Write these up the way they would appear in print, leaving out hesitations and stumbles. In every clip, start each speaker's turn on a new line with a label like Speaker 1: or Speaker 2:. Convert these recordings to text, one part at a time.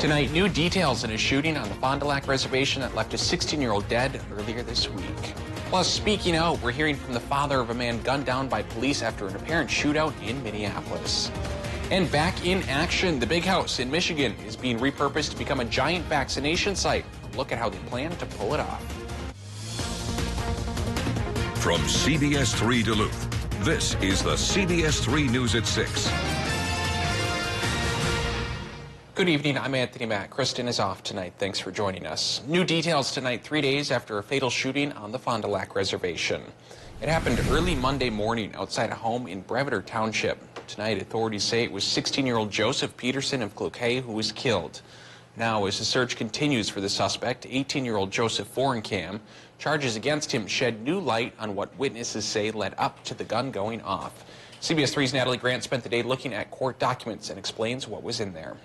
Speaker 1: Tonight, new details in a shooting on the Fond du Lac Reservation that left a 16-year-old dead earlier this week. Plus, speaking out, we're hearing from the father of a man gunned down by police after an apparent shootout in Minneapolis. And back in action, the Big House in Michigan is being repurposed to become a giant vaccination site. Look at how they plan to pull it off.
Speaker 2: From CBS3 Duluth, this is the CBS3 News at 6.
Speaker 1: Good evening, I'm Anthony Mack. Kristen is off tonight. Thanks for joining us. New details tonight, 3 days after a fatal shooting on the Fond du Lac Reservation. It happened early Monday morning outside a home in Breveter Township. Tonight, authorities say it was 16-year-old Joseph Peterson of Cloquet who was killed. Now, as the search continues for the suspect, 18-year-old Joseph Forencam, charges against him shed new light on what witnesses say led up to the gun going off. CBS 3's Natalie Grant spent the day looking at court documents and explains what was in there.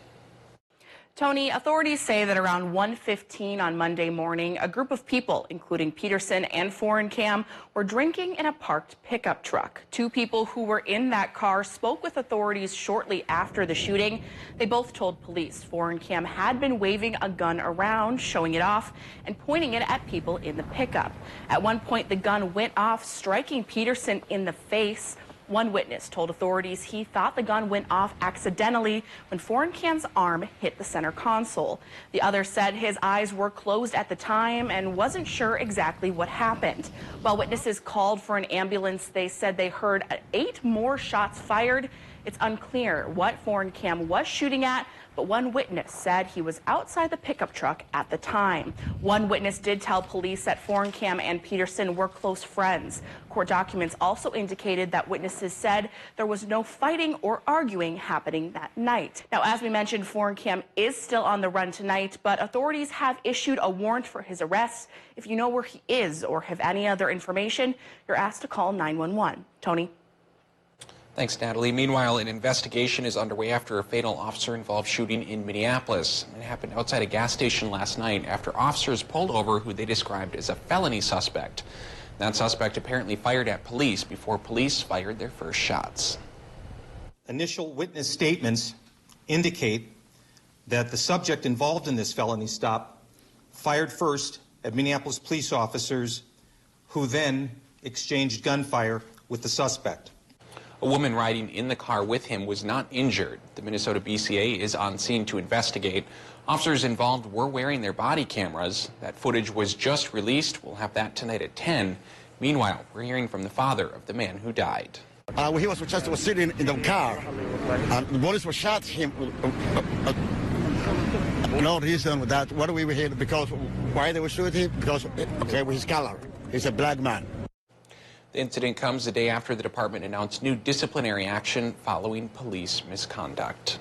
Speaker 3: Tony, authorities say that around 1:15 on Monday morning, a group of people, including Peterson and Forencam, were drinking in a parked pickup truck. Two people who were in that car spoke with authorities shortly after the shooting. They both told police Forencam had been waving a gun around, showing it off, and pointing it at people in the pickup. At one point, the gun went off, striking Peterson in the face. One witness told authorities he thought the gun went off accidentally when Forencam's arm hit the center console. The other said his eyes were closed at the time and wasn't sure exactly what happened. While witnesses called for an ambulance, they said they heard 8 more shots fired. It's unclear what Forencam was shooting at, but one witness said he was outside the pickup truck at the time. One witness did tell police that Forencam and Peterson were close friends. Court documents also indicated that witnesses said there was no fighting or arguing happening that night. Now, as we mentioned, Forencam is still on the run tonight, but authorities have issued a warrant for his arrest. If you know where he is or have any other information, you're asked to call 911. Tony?
Speaker 1: Thanks, Natalie. Meanwhile, an investigation is underway after a fatal officer-involved shooting in Minneapolis. It happened outside a gas station last night after officers pulled over who they described as a felony suspect. That suspect apparently fired at police before police fired their first shots.
Speaker 4: Initial witness statements indicate that the subject involved in this felony stop fired first at Minneapolis police officers who then exchanged gunfire with the suspect.
Speaker 1: A woman riding in the car with him was not injured. The Minnesota BCA is on scene to investigate. Officers involved were wearing their body cameras. That footage was just released. We'll have that tonight at 10. Meanwhile, we're hearing from the father of the man who died.
Speaker 5: He was just sitting in the car, and the bullets were shot him. No reason with that. What we were here because why they were shooting him? Because okay, with his color, he's a black man.
Speaker 1: The incident comes the day after the department announced new disciplinary action following police misconduct.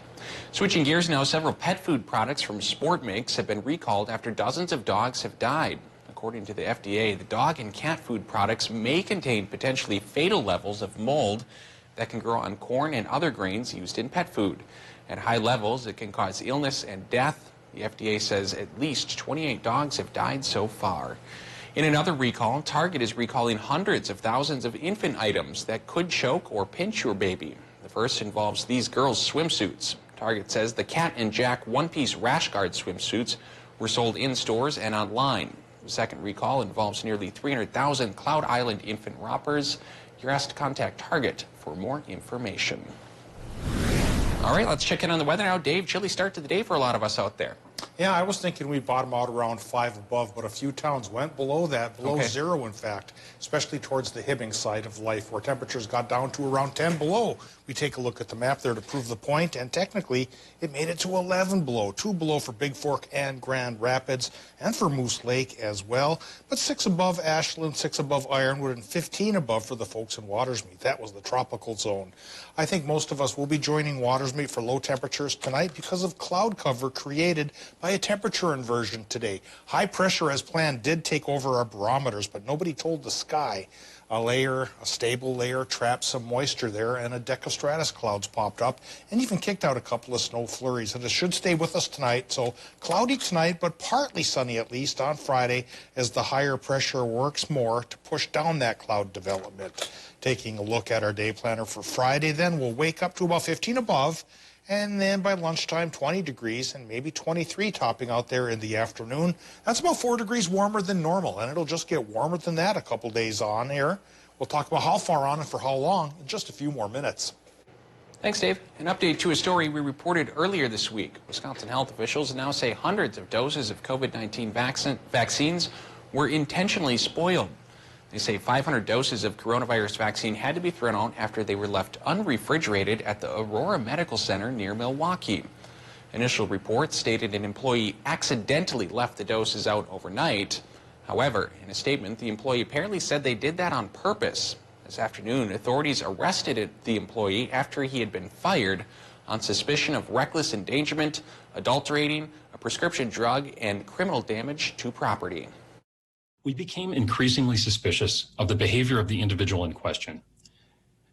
Speaker 1: Switching gears now, several pet food products from Sport Mix have been recalled after dozens of dogs have died. According to the FDA, the dog and cat food products may contain potentially fatal levels of mold that can grow on corn and other grains used in pet food. At high levels, it can cause illness and death. The FDA says at least 28 dogs have died so far. In another recall, Target is recalling hundreds of thousands of infant items that could choke or pinch your baby. The first involves these girls' swimsuits. Target says the Cat and Jack one-piece rash guard swimsuits were sold in stores and online. The second recall involves nearly 300,000 Cloud Island infant rompers. You're asked to contact Target for more information. All right, let's check in on the weather now. Dave, chilly start to the day for a lot of us out there.
Speaker 6: Yeah, I was thinking we'd bottom out around 5 above, but a few towns went below that, below zero, in fact, especially towards the Hibbing side of life, where temperatures got down to around 10 below. We take a look at the map there to prove the point, and technically it made it to 11 below, 2 below for Big Fork and Grand Rapids, and for Moose Lake as well, but 6 above Ashland, 6 above Ironwood, and 15 above for the folks in Watersmeet. That was the tropical zone. I think most of us will be joining Watersmeet for low temperatures tonight because of cloud cover created by a temperature inversion today. High pressure as planned did take over our barometers, but nobody told the sky. A stable layer trapped some moisture there, and a deck of stratus clouds popped up and even kicked out a couple of snow flurries. And it should stay with us tonight. So cloudy tonight, but partly sunny at least on Friday as the higher pressure works more to push down that cloud development. Taking a look at our day planner for Friday, then we'll wake up to about 15 above. and then by lunchtime 20 degrees and maybe 23 topping out there in the afternoon. That's about 4 degrees warmer than normal, and it'll just get warmer than that a couple days on here. We'll talk about how far on and for how long in just a few more minutes.
Speaker 1: Thanks, Dave. An update to a story we reported earlier this week. Wisconsin health officials now say hundreds of doses of COVID-19 vaccines were intentionally spoiled. They say 500 doses of coronavirus vaccine had to be thrown out after they were left unrefrigerated at the Aurora Medical Center near Milwaukee. Initial reports stated an employee accidentally left the doses out overnight. However, in a statement, the employee apparently said they did that on purpose. This afternoon, authorities arrested the employee after he had been fired on suspicion of reckless endangerment, adulterating a prescription drug, and criminal damage to property.
Speaker 7: We became increasingly suspicious of the behavior of the individual in question.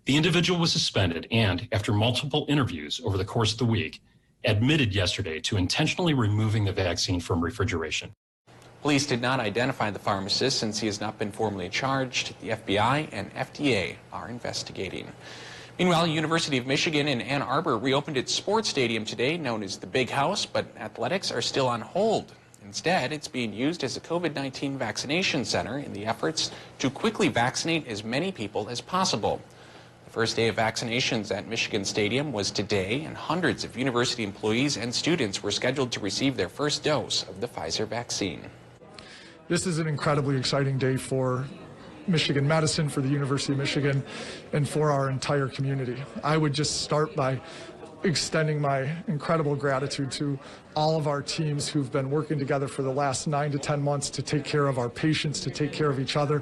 Speaker 7: The individual was suspended and, after multiple interviews over the course of the week, admitted yesterday to intentionally removing the vaccine from refrigeration.
Speaker 1: Police did not identify the pharmacist since he has not been formally charged. The FBI and FDA are investigating. Meanwhile, University of Michigan in Ann Arbor reopened its sports stadium today, known as the Big House, but athletics are still on hold. Instead, it's being used as a COVID-19 vaccination center in the efforts to quickly vaccinate as many people as possible. The first day of vaccinations at Michigan Stadium was today, and hundreds of university employees and students were scheduled to receive their first dose of the Pfizer vaccine.
Speaker 8: This is an incredibly exciting day for Michigan medicine, for the University of Michigan, and for our entire community. I would just start by extending my incredible gratitude to all of our teams who've been working together for the last 9 to 10 months to take care of our patients, to take care of each other.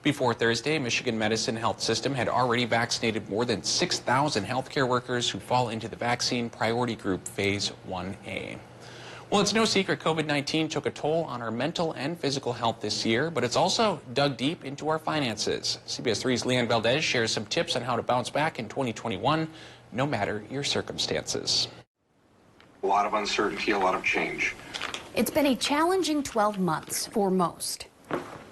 Speaker 1: Before Thursday, Michigan Medicine Health System had already vaccinated more than 6,000 healthcare workers who fall into the vaccine priority group phase 1A. Well, it's no secret COVID-19 took a toll on our mental and physical health this year, but it's also dug deep into our finances. CBS 3's Leanne Valdez shares some tips on how to bounce back in 2021, no matter your circumstances.
Speaker 9: A lot of uncertainty, a lot of change.
Speaker 10: It's been a challenging 12 months for most.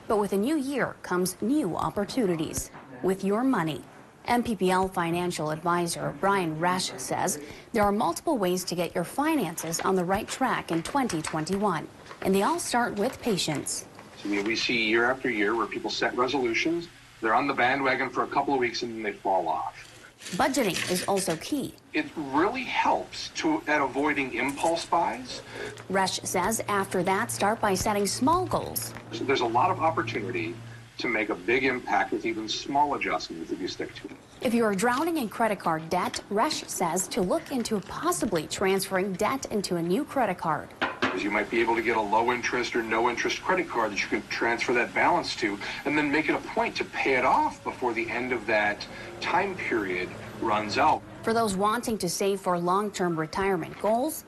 Speaker 10: But with a new year comes new opportunities. With your money. MPPL financial advisor Brian Resch says there are multiple ways to get your finances on the right track in 2021. And they all start with patience.
Speaker 9: So we see year after year where people set resolutions, they're on the bandwagon for a couple of weeks and then they fall off.
Speaker 10: Budgeting is also key.
Speaker 9: It really helps at avoiding impulse buys.
Speaker 10: Resch says after that, start by setting small goals.
Speaker 9: So there's a lot of opportunity to make a big impact with even small adjustments if you stick to it.
Speaker 10: If you are drowning in credit card debt, Resch says to look into possibly transferring debt into a new credit card.
Speaker 9: Because you might be able to get a low interest or no interest credit card that you can transfer that balance to and then make it a point to pay it off before the end of that time period runs out.
Speaker 10: For those wanting to save for long-term retirement goals,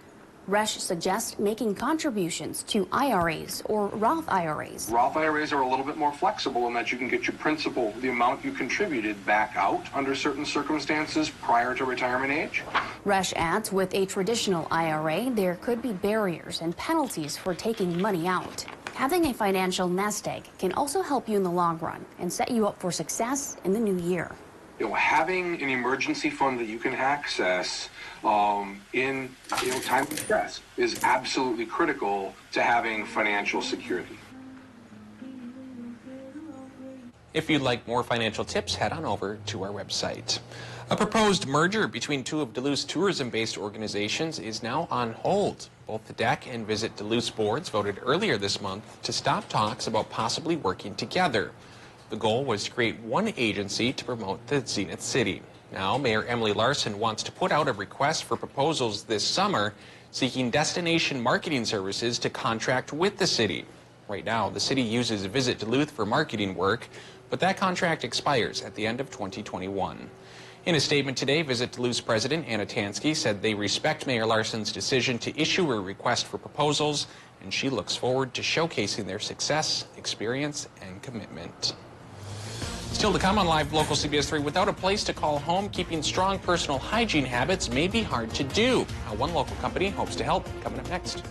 Speaker 10: Resch suggests making contributions to IRAs or Roth IRAs.
Speaker 9: Roth IRAs are a little bit more flexible in that you can get your principal, the amount you contributed, back out under certain circumstances prior to retirement age.
Speaker 10: Resch adds with a traditional IRA, there could be barriers and penalties for taking money out. Having a financial nest egg can also help you in the long run and set you up for success in the new year.
Speaker 9: Having an emergency fund that you can access in times of stress is absolutely critical to having financial security.
Speaker 1: If you'd like more financial tips, head on over to our website. A proposed merger between two of Duluth's tourism-based organizations is now on hold. Both the DEC and Visit Duluth's boards voted earlier this month to stop talks about possibly working together. The goal was to create one agency to promote the Zenith City. Now, Mayor Emily Larson wants to put out a request for proposals this summer, seeking destination marketing services to contract with the city. Right now, the city uses Visit Duluth for marketing work, but that contract expires at the end of 2021. In a statement today, Visit Duluth's president, Anna Tansky, said they respect Mayor Larson's decision to issue a request for proposals, and she looks forward to showcasing their success, experience, and commitment. Still to come on Live Local CBS 3, without a place to call home, keeping strong personal hygiene habits may be hard to do. How one local company hopes to help, coming up next.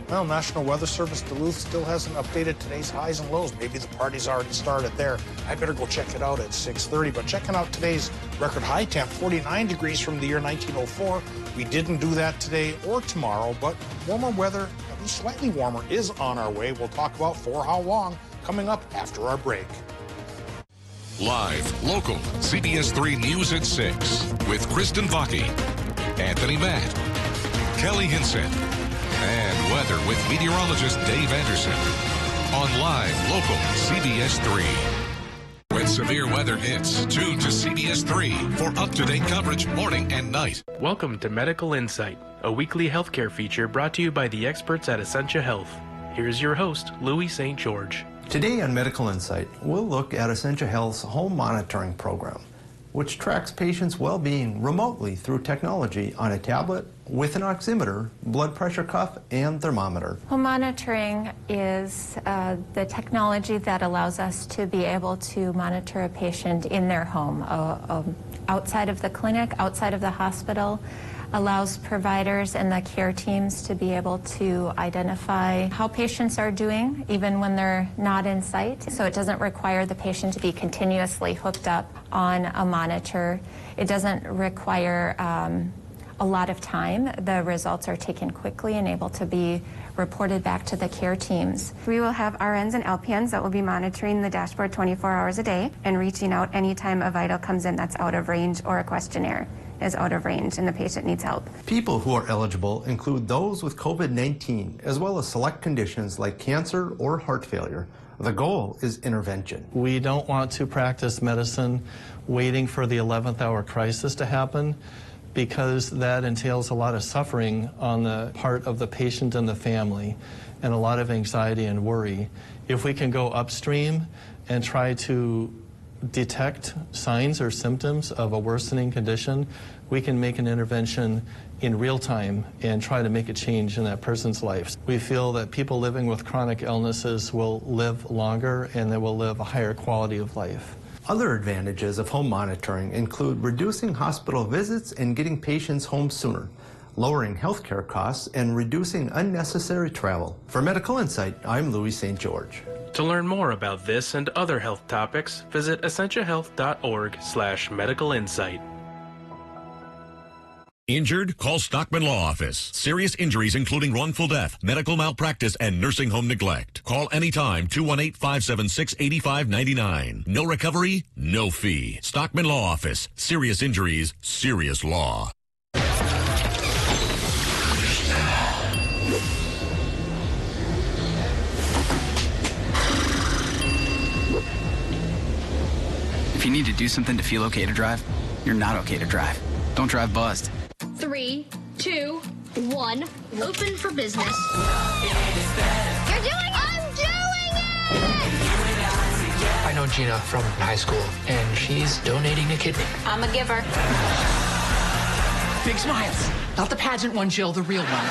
Speaker 6: Well, National Weather Service Duluth still hasn't updated today's highs and lows. Maybe the party's already started there. I better go check it out at 6:30. But checking out today's record high temp, 49 degrees from the year 1904. We didn't do that today or tomorrow, but warmer weather, at least slightly warmer, is on our way. We'll talk about for how long coming up after our break.
Speaker 2: Live, local, CBS3 News at 6 with Kristen Vaki, Anthony Matt, Kelly Hinson, and weather with meteorologist Dave Anderson on Live, local, CBS3. When severe weather hits, tune to CBS3 for up-to-date coverage morning and night.
Speaker 11: Welcome to Medical Insight, a weekly healthcare feature brought to you by the experts at Essentia Health. Here's your host, Louis St. George.
Speaker 12: Today on Medical Insight, we'll look at Essentia Health's home monitoring program, which tracks patients' well-being remotely through technology on a tablet with an oximeter, blood pressure cuff, and thermometer.
Speaker 13: Home monitoring is the technology that allows us to be able to monitor a patient in their home, outside of the clinic, outside of the hospital, allows providers and the care teams to be able to identify how patients are doing even when they're not in sight. So it doesn't require the patient to be continuously hooked up on a monitor. It doesn't require a lot of time. The results are taken quickly and able to be reported back to the care teams.
Speaker 14: We will have RNs and LPNs that will be monitoring the dashboard 24 hours a day and reaching out anytime a vital comes in that's out of range or a questionnaire is out of range and the patient needs help.
Speaker 12: People who are eligible include those with COVID-19, as well as select conditions like cancer or heart failure. The goal is intervention.
Speaker 15: We don't want to practice medicine waiting for the 11th hour crisis to happen, because that entails a lot of suffering on the part of the patient and the family, and a lot of anxiety and worry. If we can go upstream and try to detect signs or symptoms of a worsening condition, we can make an intervention in real time and try to make a change in that person's life. We feel that people living with chronic illnesses will live longer and they will live a higher quality of life.
Speaker 12: Other advantages of home monitoring include reducing hospital visits and getting patients home sooner, lowering healthcare costs, and reducing unnecessary travel. For Medical Insight, I'm Louis St. George.
Speaker 11: To learn more about this and other health topics, visit essentiahealth.org/medical insight.
Speaker 2: Injured? Call Stockman Law Office. Serious injuries including wrongful death, medical malpractice, and nursing home neglect. Call anytime, 218-576-8599. No recovery, no fee. Stockman Law Office. Serious injuries, serious law.
Speaker 16: If you need to do something to feel okay to drive, you're not okay to drive. Don't drive buzzed.
Speaker 17: 3, 2, 1, open for business. You're doing it! I'm doing it!
Speaker 18: I know Gina from high school, and she's donating a kidney.
Speaker 17: I'm a giver.
Speaker 18: Big smiles. Not the pageant one, Jill, the real one.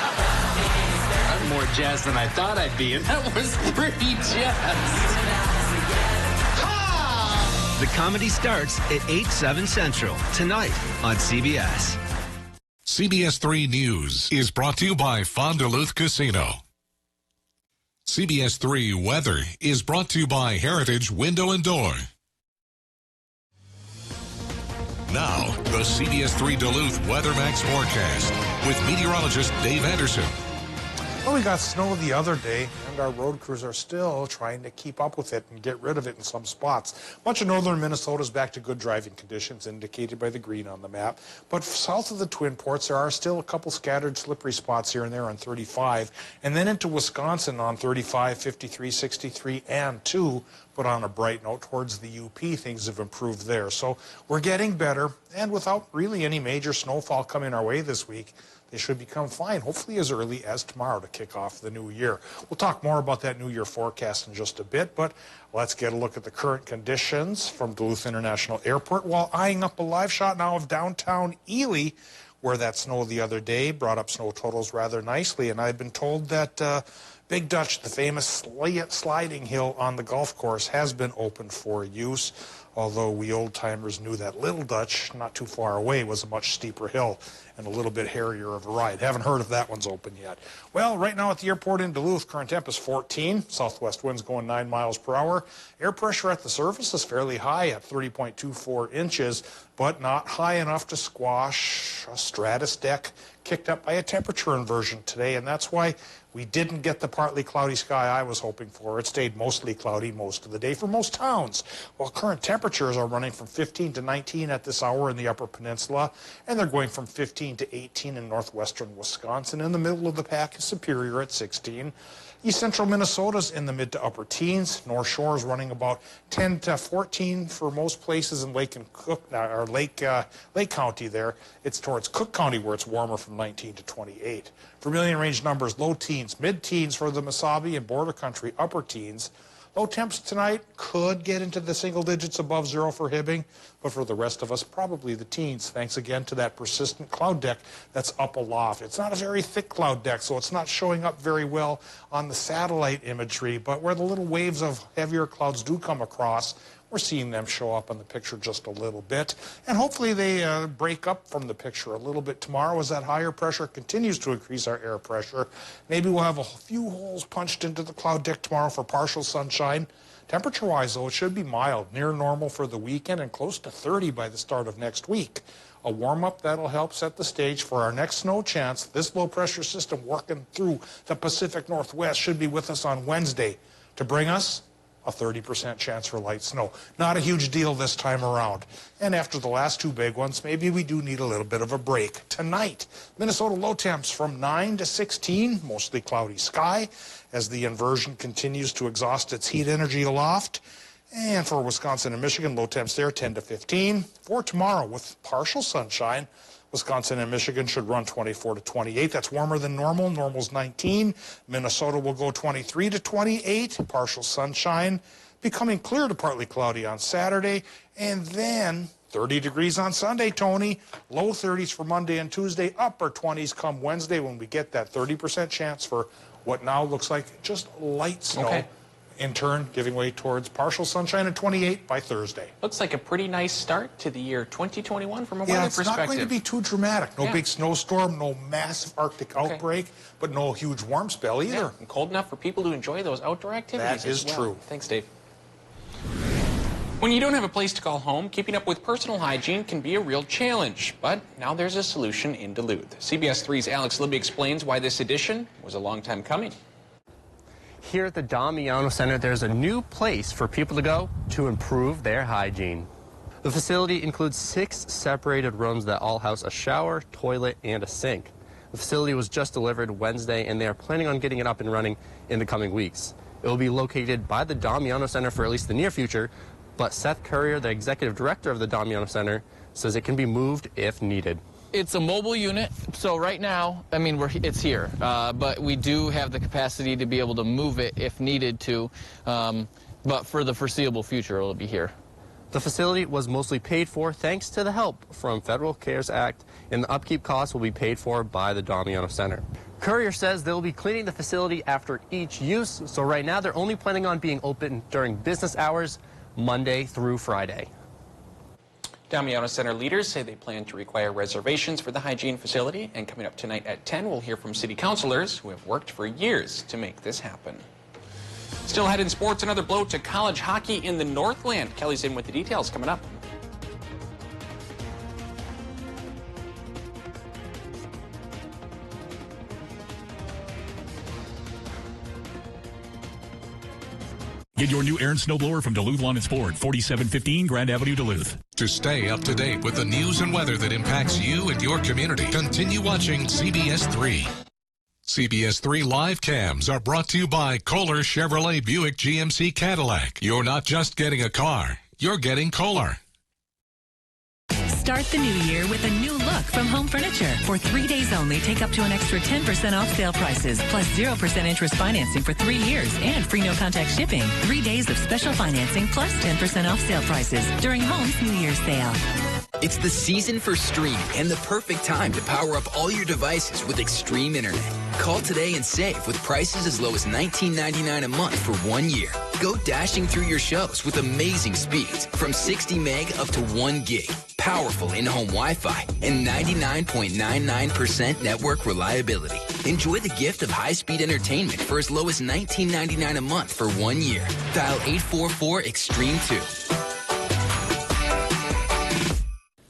Speaker 19: I'm more jazzed than I thought I'd be, and that was pretty jazzed.
Speaker 20: The comedy starts at 8/7 Central tonight on CBS.
Speaker 2: CBS3 News is brought to you by Fond du Duluth Casino. CBS3 Weather is brought to you by Heritage Window and Door. Now, the CBS3 Duluth Weather Max forecast with meteorologist Dave Anderson.
Speaker 6: Well, we got snow the other day, and our road crews are still trying to keep up with it and get rid of it in some spots. Much of northern Minnesota is back to good driving conditions, indicated by the green on the map. But south of the Twin Ports, there are still a couple scattered slippery spots here and there on 35. And then into Wisconsin on 35, 53, 63, and 2. But on a bright note, towards the UP, things have improved there. So we're getting better, and without really any major snowfall coming our way this week, they should become fine, hopefully as early as tomorrow to kick off the new year. We'll talk more about that new year forecast in just a bit, but let's get a look at the current conditions from Duluth International Airport while eyeing up a live shot now of downtown Ely, where that snow the other day brought up snow totals rather nicely. And I've been told that Big Dutch, the famous sliding hill on the golf course, has been opened for use. although we old-timers knew that Little Dutch, not too far away, was a much steeper hill and a little bit hairier of a ride. Haven't heard if that one's open yet. Well, right now at the airport in Duluth, current temp is 14. Southwest winds going 9 miles per hour. Air pressure at the surface is fairly high at 30.24 inches, but not high enough to squash a stratus deck kicked up by a temperature inversion today, and that's why we didn't get the partly cloudy sky I was hoping for. It stayed mostly cloudy most of the day for most towns. Well, current temperatures are running from 15 to 19 at this hour in the Upper Peninsula, and they're going from 15 to 18 in northwestern Wisconsin. In the middle of the pack is Superior at 16. East central Minnesota's in the mid to upper teens. North Shore is running about 10 to 14 for most places in Lake County there. It's towards Cook County where it's warmer from 19 to 28. Vermilion Range numbers, low teens, mid-teens for the Mesabi and border country, upper teens. Low temps tonight could get into the single digits above zero for Hibbing, but for the rest of us, probably the teens, thanks again to that persistent cloud deck that's up aloft. It's not a very thick cloud deck, so it's not showing up very well on the satellite imagery, but where the little waves of heavier clouds do come across, we're seeing them show up on the picture just a little bit. And hopefully they break up from the picture a little bit tomorrow as that higher pressure continues to increase our air pressure. Maybe we'll have a few holes punched into the cloud deck tomorrow for partial sunshine. Temperature-wise, though, it should be mild, near normal for the weekend and close to 30 by the start of next week. A warm-up that'll help set the stage for our next snow chance. This low-pressure system working through the Pacific Northwest should be with us on Wednesday to bring us a 30% chance for light snow. Not a huge deal this time around. And after the last two big ones, maybe we do need a little bit of a break. Tonight, Minnesota low temps from 9 to 16, mostly cloudy sky, as the inversion continues to exhaust its heat energy aloft. And for Wisconsin and Michigan, low temps there 10 to 15. For tomorrow, with partial sunshine, Wisconsin and Michigan should run 24 to 28. That's warmer than normal. Normal's 19. Minnesota will go 23 to 28. Partial sunshine, becoming clear to partly cloudy on Saturday. And then 30 degrees on Sunday, Tony. Low 30s for Monday and Tuesday. Upper 20s come Wednesday when we get that 30% chance for what now looks like just light snow.
Speaker 1: Okay.
Speaker 6: In turn, giving way towards partial sunshine at 28 by Thursday.
Speaker 1: Looks like a pretty nice start to the year 2021 from a weather perspective.
Speaker 6: Yeah, it's not going to be too dramatic. No big snowstorm, no massive Arctic outbreak, but no huge warm spell either.
Speaker 1: Yeah, and cold enough for people to enjoy those outdoor activities
Speaker 6: That is
Speaker 1: as well.
Speaker 6: true.
Speaker 1: Thanks, Dave. When you don't have a place to call home, keeping up with personal hygiene can be a real challenge. But now there's a solution in Duluth. CBS3's Alex Libby explains why this addition was a long time coming.
Speaker 21: Here at the Damiano Center, there's a new place for people to go to improve their hygiene. The facility includes 6 separated rooms that all house a shower, toilet, and a sink. The facility was just delivered Wednesday, and they are planning on getting it up and running in the coming weeks. It will be located by the Damiano Center for at least the near future, but Seth Currier, the executive director of the Damiano Center, says it can be moved if needed.
Speaker 22: It's a mobile unit, so right now, I mean, it's here, but we do have the capacity to be able to move it if needed to, but for the foreseeable future, it'll be here.
Speaker 21: The facility was mostly paid for thanks to the help from Federal CARES Act, and the upkeep costs will be paid for by the Damiano Center. Courier says they'll be cleaning the facility after each use, so right now they're only planning on being open during business hours, Monday through Friday.
Speaker 1: Damiano Center leaders say they plan to require reservations for the hygiene facility, and coming up tonight at 10, we'll hear from city councilors who have worked for years to make this happen. Still ahead in sports, another blow to college hockey in the Northland. Kelly's in with the details coming up.
Speaker 23: Get your new air and snow blower from Duluth Lawn and Sport, 4715 Grand Avenue, Duluth.
Speaker 2: To stay up to date with the news and weather that impacts you and your community, continue watching CBS3. CBS3 live cams are brought to you by Kohler Chevrolet Buick GMC Cadillac. You're not just getting a car, you're getting Kohler.
Speaker 24: Start the new year with a new look from Home Furniture. For 3 days only, take up to an extra 10% off sale prices, plus 0% interest financing for 3 years and free no-contact shipping. 3 days of special financing plus 10% off sale prices during Home's New Year's sale.
Speaker 3: It's the season for streaming and the perfect time to power up all your devices with Extreme Internet. Call today and save with prices as low as $19.99 a month for 1 year. Go dashing through your shows with amazing speeds from 60 meg up to 1 gig. Powerful in-home Wi-Fi and 99.99% network reliability. Enjoy the gift of high-speed entertainment for as low as $19.99 a month for 1 year. Dial 844-EXTREME2.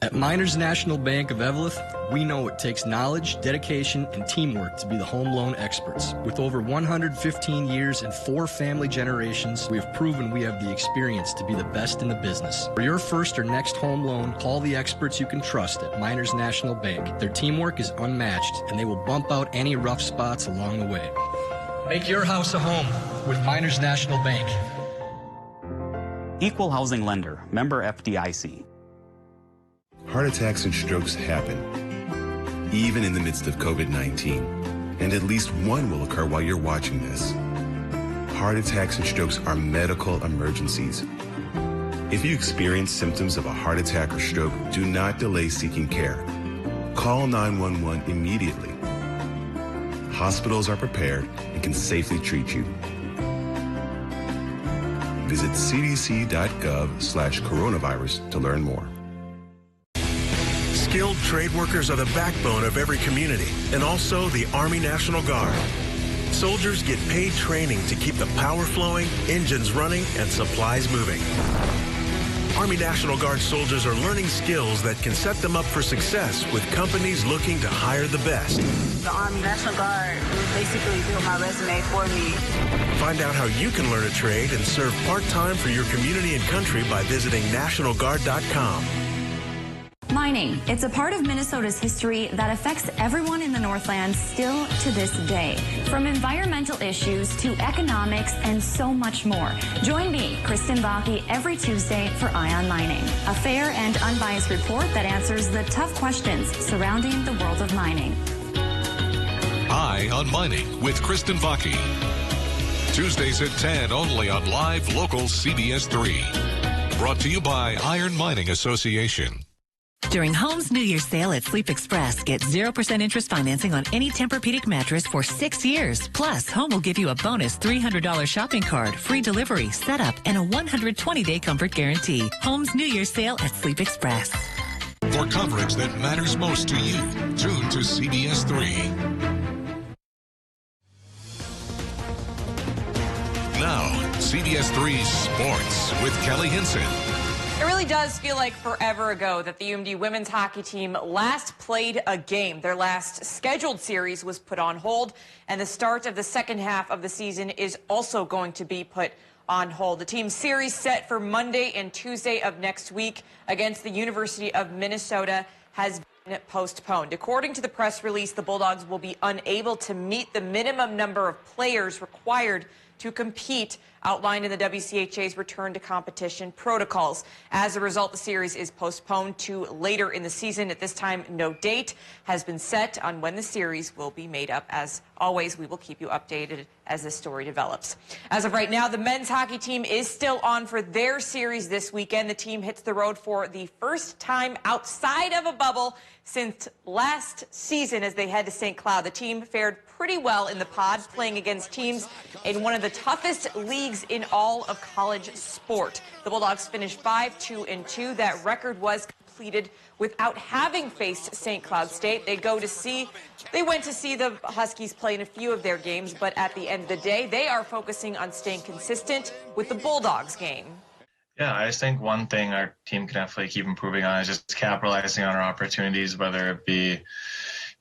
Speaker 4: At Miners National Bank of Evelyn, we know it takes knowledge, dedication, and teamwork to be the home loan experts. With over 115 years and 4 family generations, we have proven we have the experience to be the best in the business. For your first or next home loan, call the experts you can trust at Miners National Bank. Their teamwork is unmatched, and they will bump out any rough spots along the way. Make your house a home with Miners National Bank.
Speaker 5: Equal housing lender, member FDIC.
Speaker 7: Heart attacks and strokes happen, even in the midst of COVID-19, and at least one will occur while you're watching this. Heart attacks and strokes are medical emergencies. If you experience symptoms of a heart attack or stroke, do not delay seeking care. Call 911 immediately. Hospitals are prepared and can safely treat you. Visit cdc.gov/coronavirus to learn more.
Speaker 25: Skilled trade workers are the backbone of every community, and also the Army National Guard. Soldiers get paid training to keep the power flowing, engines running, and supplies moving. Army National Guard soldiers are learning skills that can set them up for success with companies looking to hire the best.
Speaker 26: The Army National Guard basically built my resume for me.
Speaker 25: Find out how you can learn a trade and serve part-time for your community and country by visiting nationalguard.com.
Speaker 27: Mining. It's a part of Minnesota's history that affects everyone in the Northland still to this day. From environmental issues to economics and so much more. Join me, Kristen Baki, every Tuesday for Eye on Mining, a fair and unbiased report that answers the tough questions surrounding the world of mining.
Speaker 2: Eye on Mining with Kristen Baki. Tuesdays at 10 only on live local CBS3. Brought to you by Iron Mining Association.
Speaker 24: During Home's New Year's sale at Sleep Express, get 0% interest financing on any Tempur-Pedic mattress for 6 years. Plus, Home will give you a bonus $300 shopping card, free delivery, setup, and a 120-day comfort guarantee. Home's New Year's sale at Sleep Express.
Speaker 2: For coverage that matters most to you, tune to CBS3. Now, CBS3 Sports with Kelly Hinson.
Speaker 28: It really does feel like forever ago that the UMD women's hockey team last played a game. Their last scheduled series was put on hold, and the start of the second half of the season is also going to be put on hold. The team's series set for Monday and Tuesday of next week against the University of Minnesota has been postponed. According to the press release, the Bulldogs will be unable to meet the minimum number of players required to compete outlined in the WCHA's return to competition protocols. As a result, the series is postponed to later in the season. At this time, no date has been set on when the series will be made up. As always, we will keep you updated as this story develops. As of right now, the men's hockey team is still on for their series this weekend. The team hits the road for the first time outside of a bubble since last season as they head to St. Cloud. The team fared pretty well in the pod, playing against teams in one of the toughest leagues in all of college sport. The Bulldogs finished 5-2-2. That record was completed without having faced St. Cloud State. They went to see the Huskies play in a few of their games, but at the end of the day, they are focusing on staying consistent with the Bulldogs game.
Speaker 29: Yeah, I just think one thing our team can definitely keep improving on is just capitalizing on our opportunities, whether it be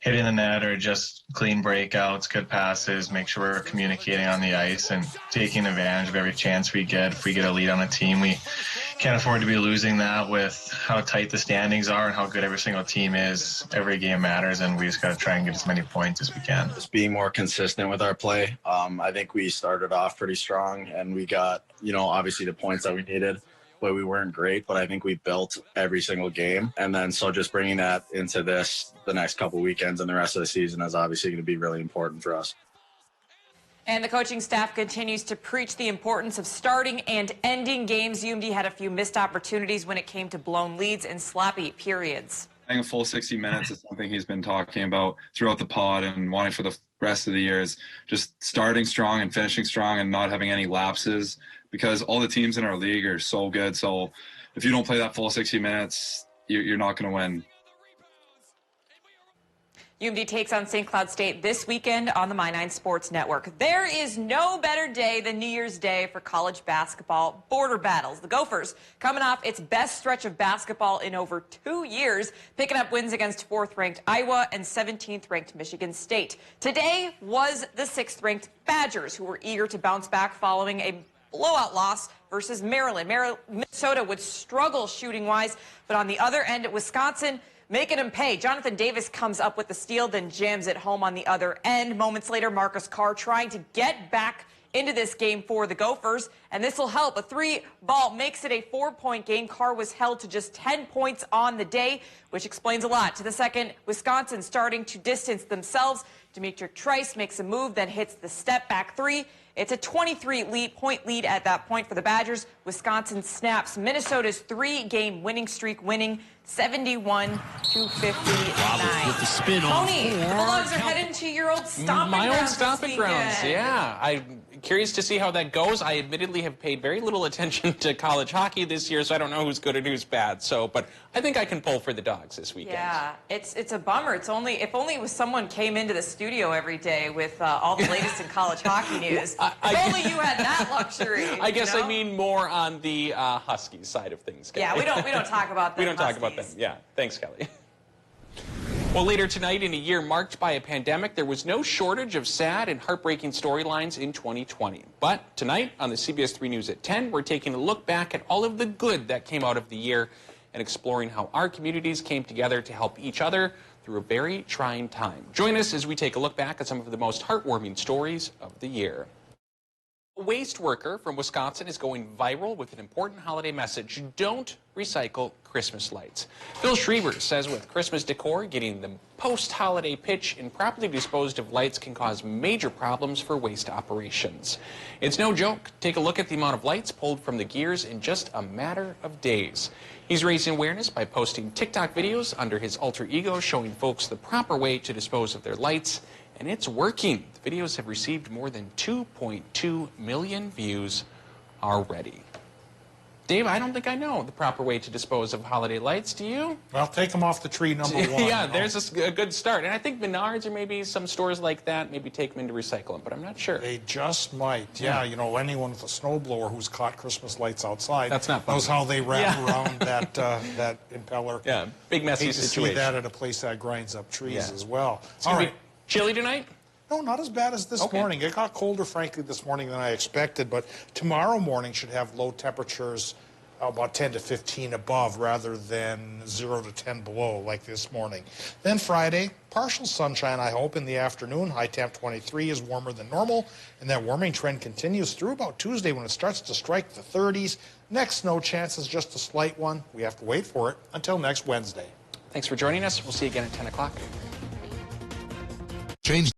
Speaker 29: hitting the net or just clean breakouts, good passes, make sure we're communicating on the ice and taking advantage of every chance we get. If we get a lead on a team, we can't afford to be losing that with how tight the standings are and how good every single team is. Every game matters, and we just got to try and get as many points as we can.
Speaker 30: Just being more consistent with our play. I think we started off pretty strong, and we got, obviously the points that we needed, but we weren't great. But I think we built every single game. And then so just bringing that into the next couple weekends and the rest of the season is obviously going to be really important for us.
Speaker 28: And the coaching staff continues to preach the importance of starting and ending games. UMD had a few missed opportunities when it came to blown leads and sloppy periods.
Speaker 8: Playing a full 60 minutes is something he's been talking about throughout the pod and wanting for the rest of the year is just starting strong and finishing strong and not having any lapses, because all the teams in our league are so good. So if you don't play that full 60 minutes, you're not going to win.
Speaker 28: UMD takes on St. Cloud State this weekend on the My9 Sports Network. There is no better day than New Year's Day for college basketball border battles. The Gophers coming off its best stretch of basketball in over 2 years, picking up wins against 4th-ranked Iowa and 17th-ranked Michigan State. Today was the 6th-ranked Badgers, who were eager to bounce back following a blowout loss versus Maryland. Minnesota would struggle shooting-wise, but on the other end, Wisconsin making him pay. Jonathan Davis comes up with the steal, then jams it home on the other end. Moments later, Marcus Carr trying to get back into this game for the Gophers, and this will help. A 3-ball makes it a 4-point game. Carr was held to just 10 points on the day, which explains a lot. To the second, Wisconsin starting to distance themselves. Demetric Trice makes a move, then hits the step-back 3. It's a 23-point lead at that point for the Badgers. Wisconsin snaps Minnesota's 3-game winning streak, winning 71-59.
Speaker 23: With the spin on.
Speaker 28: Tony, the Bulldogs are heading to your old stomping grounds.
Speaker 1: My old stomping grounds, yeah. I'm curious to see how that goes. I admittedly have paid very little attention to college hockey this year, so I don't know who's good and who's bad. But I think I can pull for the Dogs this weekend.
Speaker 28: Yeah, it's a bummer. If only it was someone came into the studio every day with all the latest in college hockey news. If only you had that luxury.
Speaker 1: I guess I mean more on the Huskies side of things, Kelly.
Speaker 28: Yeah, we don't talk about them.
Speaker 1: We don't talk about them. Yeah, thanks, Kelly. Well, later tonight, in a year marked by a pandemic, there was no shortage of sad and heartbreaking storylines in 2020. But tonight, on the CBS3 News at 10, we're taking a look back at all of the good that came out of the year and exploring how our communities came together to help each other through a very trying time. Join us as we take a look back at some of the most heartwarming stories of the year. A waste worker from Wisconsin is going viral with an important holiday message: don't recycle Christmas lights. Phil Schreiber says with Christmas decor, getting the post-holiday pitch in properly disposed of lights can cause major problems for waste operations. It's no joke. Take a look at the amount of lights pulled from the gears in just a matter of days. He's raising awareness by posting TikTok videos under his alter ego, showing folks the proper way to dispose of their lights. And it's working. The videos have received more than 2.2 million views already. Dave, I don't think I know the proper way to dispose of holiday lights. Do you?
Speaker 6: Well, take them off the tree, number one.
Speaker 1: Yeah, there's a good start. And I think Menards or maybe some stores like that maybe take them in to recycle them, but I'm not sure.
Speaker 6: They just might. Yeah, you know, anyone with a snowblower who's caught Christmas lights outside
Speaker 1: That's not fun.
Speaker 6: knows how they wrap around that impeller.
Speaker 1: Yeah, big messy
Speaker 6: Hate to
Speaker 1: situation.
Speaker 6: see that at a place that grinds up trees as well.
Speaker 1: All right. Chilly tonight?
Speaker 6: No, not as bad as this morning. It got colder, frankly, this morning than I expected, but tomorrow morning should have low temperatures about 10 to 15 above rather than 0 to 10 below like this morning. Then Friday, partial sunshine, I hope, in the afternoon. High temp 23 is warmer than normal, and that warming trend continues through about Tuesday when it starts to strike the 30s. Next snow chance is just a slight one. We have to wait for it until next Wednesday.
Speaker 1: Thanks for joining us. We'll see you again at 10 o'clock.
Speaker 2: Change